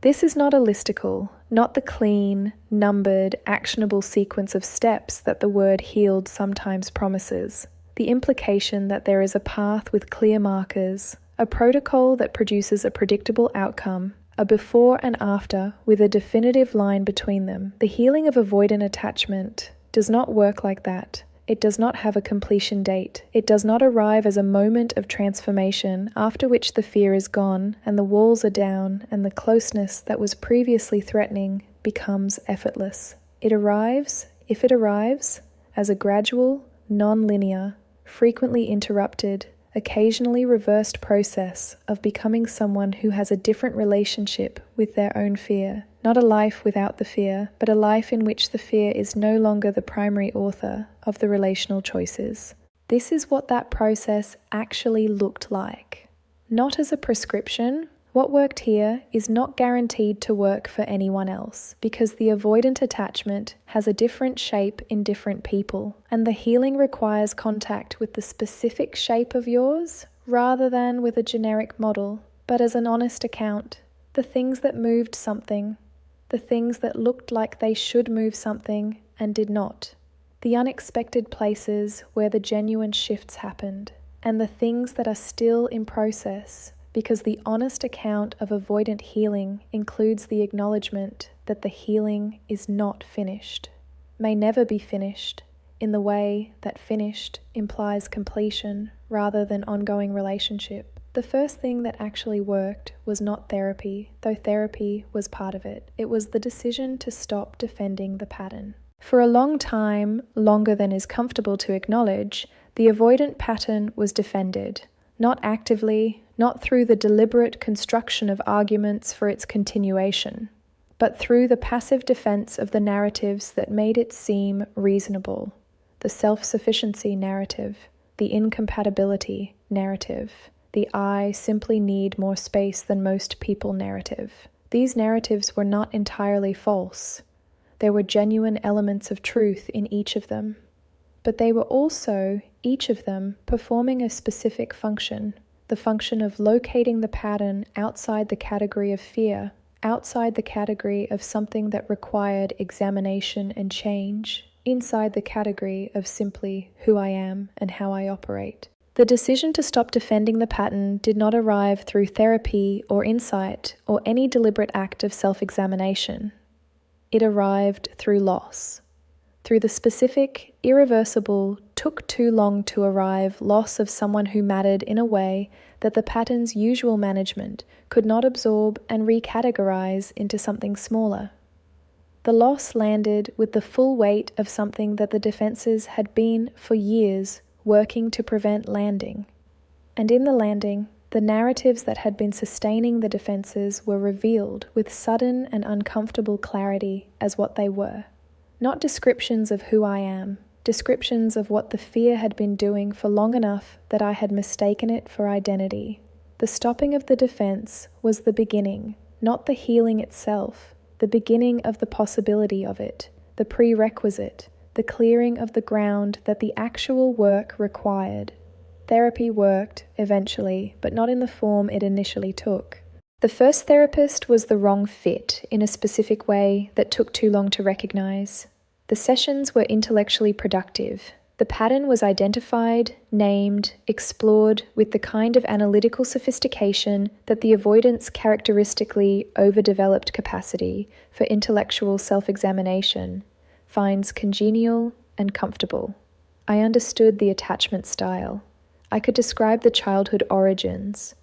This is not a listicle, not the clean, numbered, actionable sequence of steps that the word healed sometimes promises. The implication that there is a path with clear markers, a protocol that produces a predictable outcome, a before and after with a definitive line between them. The healing of avoidant attachment does not work like that. It does not have a completion date. It does not arrive as a moment of transformation after which the fear is gone and the walls are down and the closeness that was previously threatening becomes effortless. It arrives, if it arrives, as a gradual, non-linear, frequently interrupted, occasionally reversed process of becoming someone who has a different relationship with their own fear. Not a life without the fear, but a life in which the fear is no longer the primary author of the relational choices. This is what that process actually looked like. Not as a prescription. What worked here is not guaranteed to work for anyone else, because the avoidant attachment has a different shape in different people, and the healing requires contact with the specific shape of yours rather than with a generic model, but as an honest account. The things that moved something, the things that looked like they should move something and did not, the unexpected places where the genuine shifts happened, and the things that are still in process, because the honest account of avoidant healing includes the acknowledgement that the healing is not finished, may never be finished, in the way that finished implies completion rather than ongoing relationship. The first thing that actually worked was not therapy, though therapy was part of it. It was the decision to stop defending the pattern. For a long time, longer than is comfortable to acknowledge, the avoidant pattern was defended, not actively, not through the deliberate construction of arguments for its continuation, but through the passive defense of the narratives that made it seem reasonable, the self-sufficiency narrative, the incompatibility narrative, the I simply need more space than most people narrative. These narratives were not entirely false. There were genuine elements of truth in each of them, but they were also, each of them, performing a specific function, the function of locating the pattern outside the category of fear, outside the category of something that required examination and change, inside the category of simply who I am and how I operate. The decision to stop defending the pattern did not arrive through therapy or insight or any deliberate act of self-examination. It arrived through loss. Through the specific, irreversible, took too long to arrive loss of someone who mattered in a way that the pattern's usual management could not absorb and recategorize into something smaller. The loss landed with the full weight of something that the defenses had been, for years, working to prevent landing. And in the landing, the narratives that had been sustaining the defenses were revealed with sudden and uncomfortable clarity as what they were. Not descriptions of who I am, descriptions of what the fear had been doing for long enough that I had mistaken it for identity. The stopping of the defense was the beginning, not the healing itself, the beginning of the possibility of it, the prerequisite, the clearing of the ground that the actual work required. Therapy worked, eventually, but not in the form it initially took. The first therapist was the wrong fit in a specific way that took too long to recognize. The sessions were intellectually productive. The pattern was identified, named, explored with the kind of analytical sophistication that the avoidant's characteristically overdeveloped capacity for intellectual self-examination finds congenial and comfortable. I understood the attachment style. I could describe the childhood origins.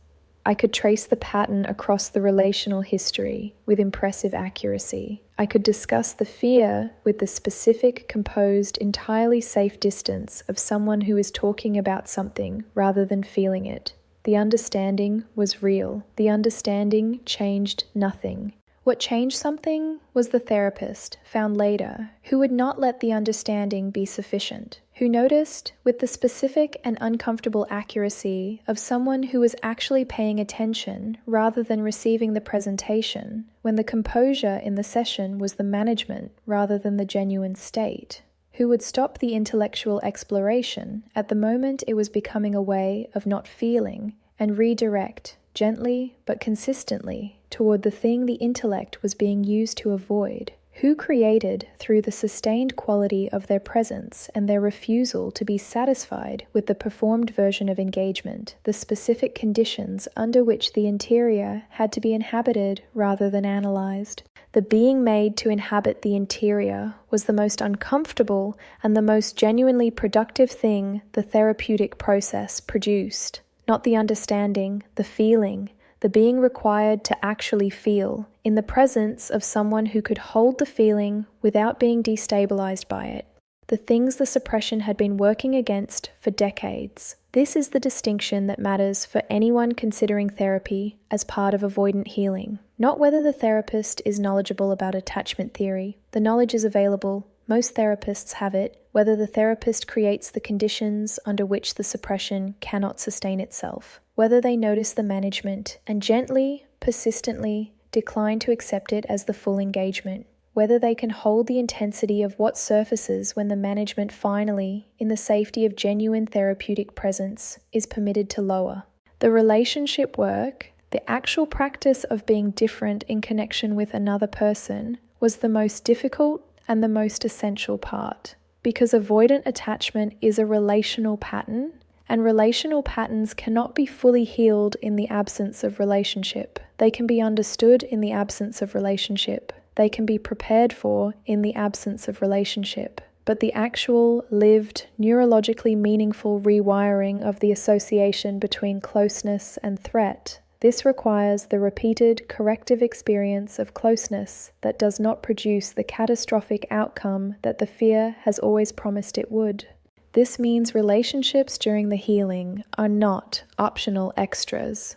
I could trace the pattern across the relational history with impressive accuracy. I could discuss the fear with the specific, composed, entirely safe distance of someone who is talking about something rather than feeling it. The understanding was real. The understanding changed nothing. What changed something was the therapist, found later, who would not let the understanding be sufficient, who noticed, with the specific and uncomfortable accuracy of someone who was actually paying attention rather than receiving the presentation, when the composure in the session was the management rather than the genuine state, who would stop the intellectual exploration at the moment it was becoming a way of not feeling and redirect, gently but consistently, toward the thing the intellect was being used to avoid. Who created, through the sustained quality of their presence and their refusal to be satisfied with the performed version of engagement, the specific conditions under which the interior had to be inhabited rather than analyzed? The being made to inhabit the interior was the most uncomfortable and the most genuinely productive thing the therapeutic process produced. Not the understanding, the feeling, the being required to actually feel, in the presence of someone who could hold the feeling without being destabilized by it. The things the suppression had been working against for decades. This is the distinction that matters for anyone considering therapy as part of avoidant healing. Not whether the therapist is knowledgeable about attachment theory. The knowledge is available. Most therapists have it. Whether the therapist creates the conditions under which the suppression cannot sustain itself. Whether they notice the management and gently, persistently decline to accept it as the full engagement. Whether they can hold the intensity of what surfaces when the management finally, in the safety of genuine therapeutic presence, is permitted to lower. The relationship work, the actual practice of being different in connection with another person, was the most difficult and the most essential part. Because avoidant attachment is a relational pattern, and relational patterns cannot be fully healed in the absence of relationship. They can be understood in the absence of relationship. They can be prepared for in the absence of relationship. But the actual, lived, neurologically meaningful rewiring of the association between closeness and threat, this requires the repeated corrective experience of closeness that does not produce the catastrophic outcome that the fear has always promised it would. This means relationships during the healing are not optional extras.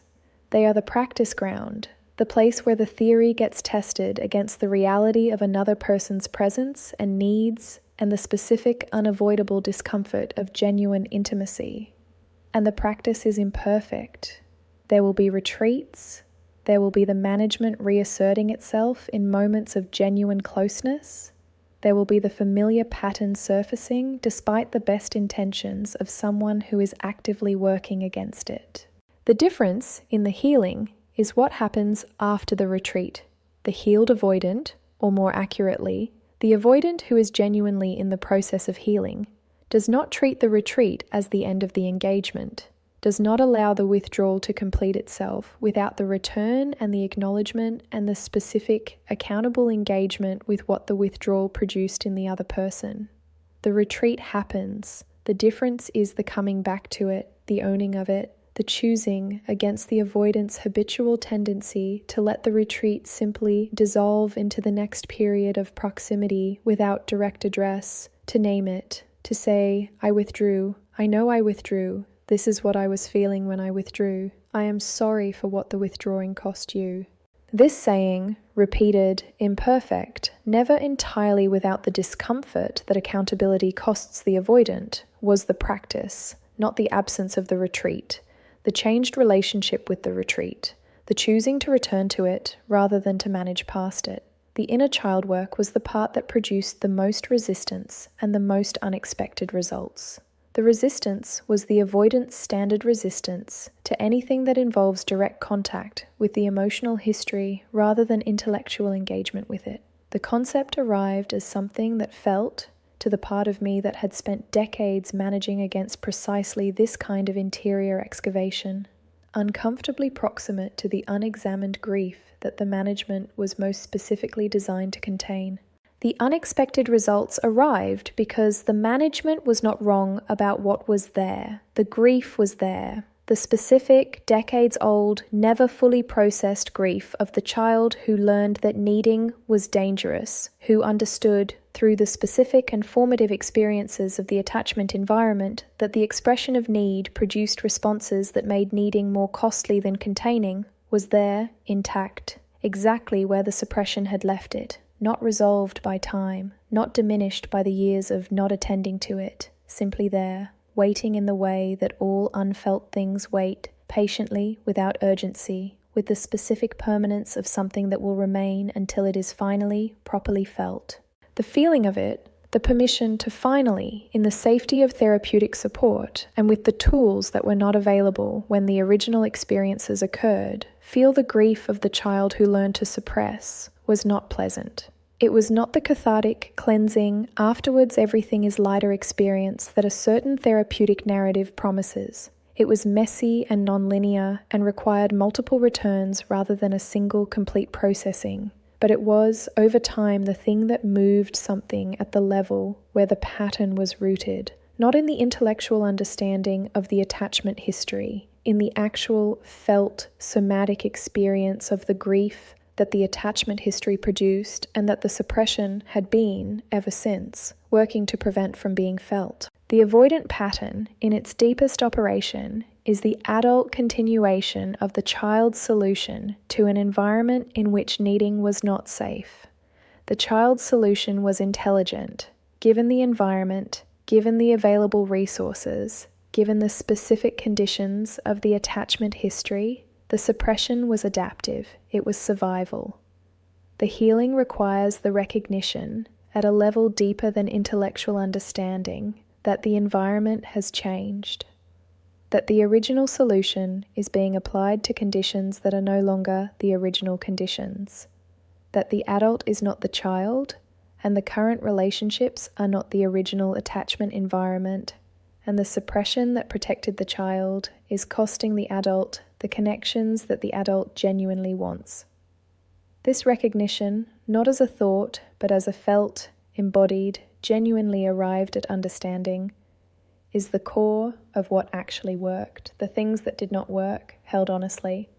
They are the practice ground, the place where the theory gets tested against the reality of another person's presence and needs and the specific unavoidable discomfort of genuine intimacy. And the practice is imperfect. There will be retreats. There will be the management reasserting itself in moments of genuine closeness. There will be the familiar pattern surfacing despite the best intentions of someone who is actively working against it. The difference in the healing is what happens after the retreat. The healed avoidant, or more accurately, the avoidant who is genuinely in the process of healing, does not treat the retreat as the end of the engagement, does not allow the withdrawal to complete itself without the return and the acknowledgement and the specific, accountable engagement with what the withdrawal produced in the other person. The retreat happens. The difference is the coming back to it, the owning of it, the choosing against the avoidant's habitual tendency to let the retreat simply dissolve into the next period of proximity without direct address, to name it, to say, I withdrew, I know I withdrew, this is what I was feeling when I withdrew. I am sorry for what the withdrawing cost you. This saying, repeated, imperfect, never entirely without the discomfort that accountability costs the avoidant, was the practice, not the absence of the retreat, the changed relationship with the retreat, the choosing to return to it rather than to manage past it. The inner child work was the part that produced the most resistance and the most unexpected results. The resistance was the avoidant's standard resistance to anything that involves direct contact with the emotional history rather than intellectual engagement with it. The concept arrived as something that felt, to the part of me that had spent decades managing against precisely this kind of interior excavation, uncomfortably proximate to the unexamined grief that the management was most specifically designed to contain. The unexpected results arrived because the management was not wrong about what was there. The grief was there. The specific, decades-old, never fully processed grief of the child who learned that needing was dangerous, who understood, through the specific and formative experiences of the attachment environment, that the expression of need produced responses that made needing more costly than containing, was there, intact, exactly where the suppression had left it. Not resolved by time, not diminished by the years of not attending to it, simply there, waiting in the way that all unfelt things wait, patiently, without urgency, with the specific permanence of something that will remain until it is finally, properly felt. The feeling of it, the permission to finally, in the safety of therapeutic support, and with the tools that were not available when the original experiences occurred, feel the grief of the child who learned to suppress, was not pleasant. It was not the cathartic, cleansing, afterwards everything is lighter experience that a certain therapeutic narrative promises. It was messy and non-linear and required multiple returns rather than a single complete processing. But it was, over time, the thing that moved something at the level where the pattern was rooted, not in the intellectual understanding of the attachment history, in the actual felt somatic experience of the grief that the attachment history produced and that the suppression had been, ever since, working to prevent from being felt. The avoidant pattern, in its deepest operation, is the adult continuation of the child's solution to an environment in which needing was not safe. The child's solution was intelligent, given the environment, given the available resources, given the specific conditions of the attachment history. The suppression was adaptive, it was survival. The healing requires the recognition, at a level deeper than intellectual understanding, that the environment has changed, that the original solution is being applied to conditions that are no longer the original conditions, that the adult is not the child, and the current relationships are not the original attachment environment, and the suppression that protected the child is costing the adult the connections that the adult genuinely wants. This recognition, not as a thought, but as a felt, embodied, genuinely arrived at understanding, is the core of what actually worked. The things that did not work, held honestly.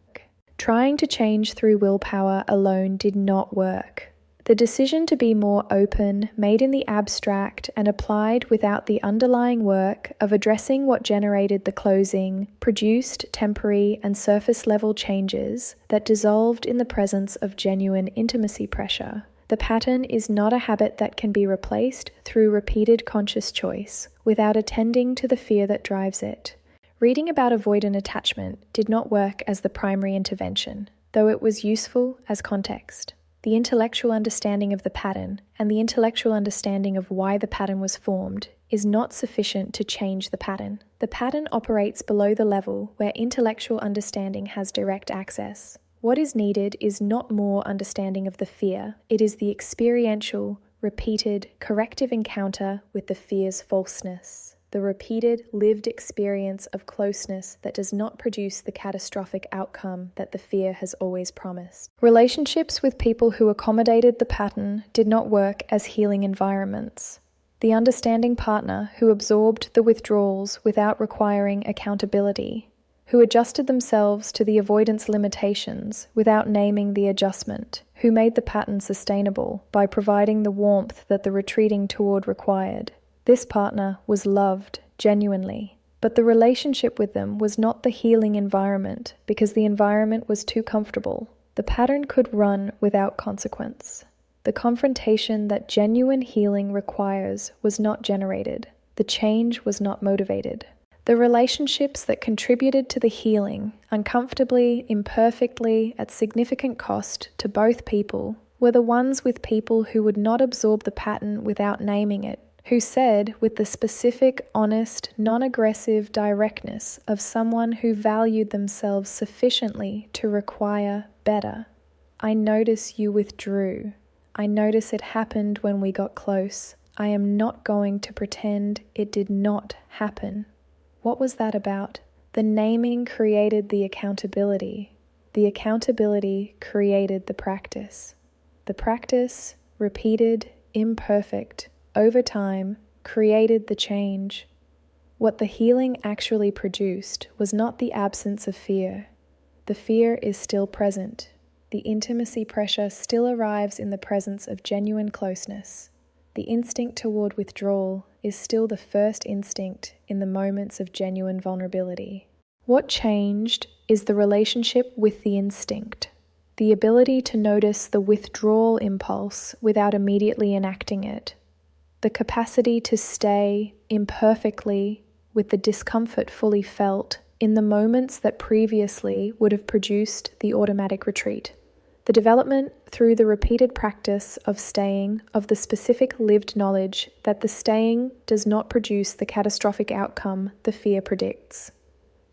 Trying to change through willpower alone did not work. The decision to be more open, made in the abstract and applied without the underlying work of addressing what generated the closing, produced temporary and surface-level changes that dissolved in the presence of genuine intimacy pressure. The pattern is not a habit that can be replaced through repeated conscious choice without attending to the fear that drives it. Reading about avoidant attachment did not work as the primary intervention, though it was useful as context. The intellectual understanding of the pattern and the intellectual understanding of why the pattern was formed is not sufficient to change the pattern. The pattern operates below the level where intellectual understanding has direct access. What is needed is not more understanding of the fear, it is the experiential, repeated, corrective encounter with the fear's falseness. The repeated, lived experience of closeness that does not produce the catastrophic outcome that the fear has always promised. Relationships with people who accommodated the pattern did not work as healing environments. The understanding partner who absorbed the withdrawals without requiring accountability, who adjusted themselves to the avoidance limitations without naming the adjustment, who made the pattern sustainable by providing the warmth that the retreating toward required. This partner was loved genuinely, but the relationship with them was not the healing environment because the environment was too comfortable. The pattern could run without consequence. The confrontation that genuine healing requires was not generated. The change was not motivated. The relationships that contributed to the healing, uncomfortably, imperfectly, at significant cost to both people, were the ones with people who would not absorb the pattern without naming it, who said with the specific, honest, non-aggressive directness of someone who valued themselves sufficiently to require better. I notice you withdrew. I notice it happened when we got close. I am not going to pretend it did not happen. What was that about? The naming created the accountability. The accountability created the practice. The practice, repeated, imperfect, over time, created the change. What the healing actually produced was not the absence of fear. The fear is still present. The intimacy pressure still arrives in the presence of genuine closeness. The instinct toward withdrawal is still the first instinct in the moments of genuine vulnerability. What changed is the relationship with the instinct, the ability to notice the withdrawal impulse without immediately enacting it, the capacity to stay imperfectly with the discomfort fully felt in the moments that previously would have produced the automatic retreat. The development through the repeated practice of staying, of the specific lived knowledge that the staying does not produce the catastrophic outcome the fear predicts.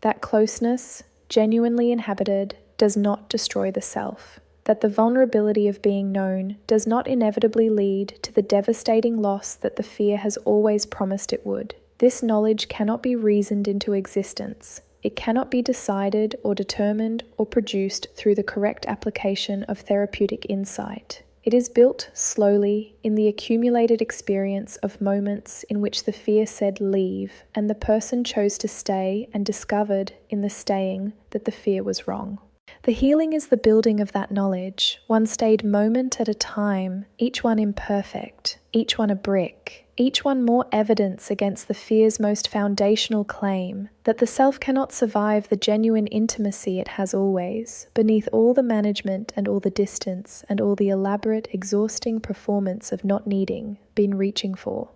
That closeness, genuinely inhabited, does not destroy the self, that the vulnerability of being known does not inevitably lead to the devastating loss that the fear has always promised it would. This knowledge cannot be reasoned into existence. It cannot be decided or determined or produced through the correct application of therapeutic insight. It is built slowly in the accumulated experience of moments in which the fear said leave and the person chose to stay and discovered in the staying that the fear was wrong. The healing is the building of that knowledge, one stayed moment at a time, each one imperfect, each one a brick, each one more evidence against the fear's most foundational claim, that the self cannot survive the genuine intimacy it has always, beneath all the management and all the distance and all the elaborate, exhausting performance of not needing, been reaching for.